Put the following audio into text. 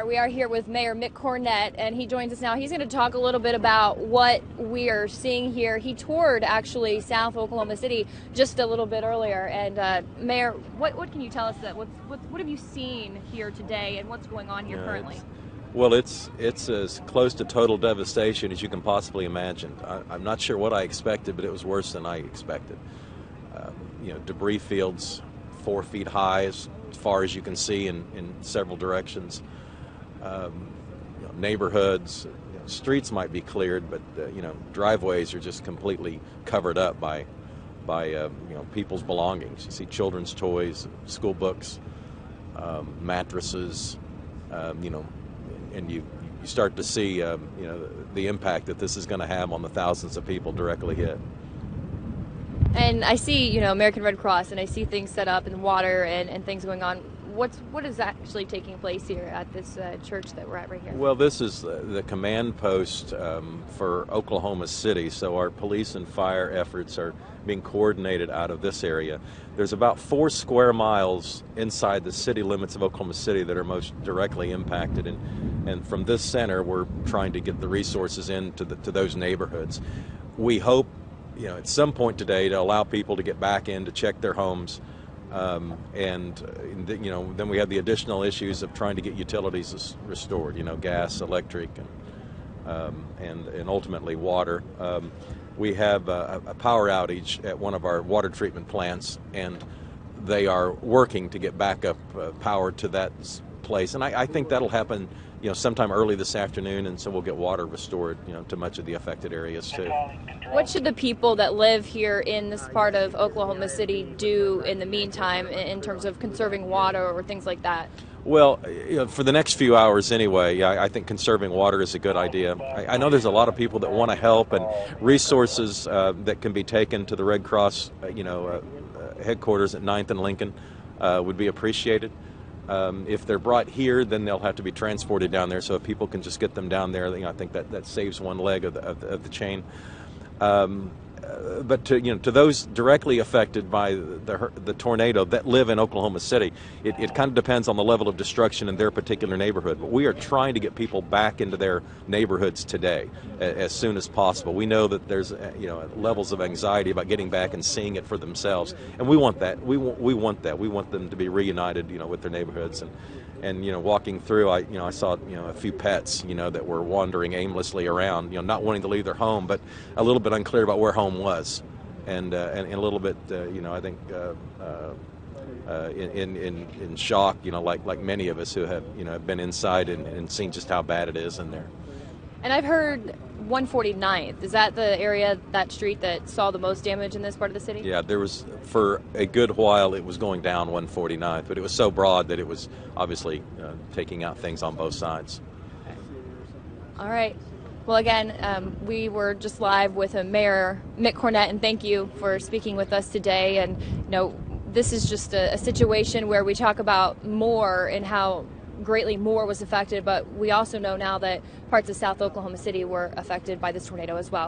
We are here with Mayor Mick Cornett, and he joins us now. He's going to talk a little bit about what we are seeing here. He toured, actually, South Oklahoma City just a little bit earlier. And Mayor, what can you tell us? What have you seen here today, and what's going on here currently? It's as close to total devastation as you can possibly imagine. I'm not sure what I expected, but it was worse than I expected. Debris fields 4 feet high as far as you can see in several directions. Neighborhoods, streets might be cleared, but driveways are just completely covered up by people's belongings. You see children's toys, school books, mattresses, and you start to see the impact that this is going to have on the thousands of people directly hit. And I see, American Red Cross, and I see things set up in water and things going on. What is actually taking place here at this church that we're at right here? Well, this is the command post for Oklahoma City, so our police and fire efforts are being coordinated out of this area. There's about 4 square miles inside the city limits of Oklahoma City that are most directly impacted, and from this center we're trying to get the resources into to those neighborhoods. We hope at some point today to allow people to get back in to check their homes. Then we have the additional issues of trying to get utilities restored, gas, electric, and ultimately water. We have a power outage at one of our water treatment plants, and they are working to get backup power to that place. And I think that'll happen, sometime early this afternoon, and so we'll get water restored, to much of the affected areas too. What should the people that live here in this part of Oklahoma City do in the meantime in terms of conserving water or things like that? Well, for the next few hours anyway, I think conserving water is a good idea. I know there's a lot of people that want to help, and resources that can be taken to the Red Cross, headquarters at 9th and Lincoln would be appreciated. If they're brought here, then they'll have to be transported down there. So if people can just get them down there, I think that saves one leg of the chain. But to those directly affected by the tornado that live in Oklahoma City, it kind of depends on the level of destruction in their particular neighborhood. But we are trying to get people back into their neighborhoods today as soon as possible. We know that there's levels of anxiety about getting back and seeing it for themselves, and we want that. We want that. We want them to be reunited, with their neighborhoods. And walking through, I saw a few pets that were wandering aimlessly around, not wanting to leave their home, but a little bit unclear about where home was, and a little bit I think in shock, like many of us who have been inside and seen just how bad it is in there. And I've heard 149th. Is that the area, that street that saw the most damage in this part of the city? Yeah, there was, for a good while, it was going down 149th, but it was so broad that it was obviously taking out things on both sides. Okay. All right. Well, again, we were just live with Mayor Mick Cornett, and thank you for speaking with us today. And, this is just a situation where we talk about Moore and how greatly Moore was affected, but we also know now that parts of South Oklahoma City were affected by this tornado as well.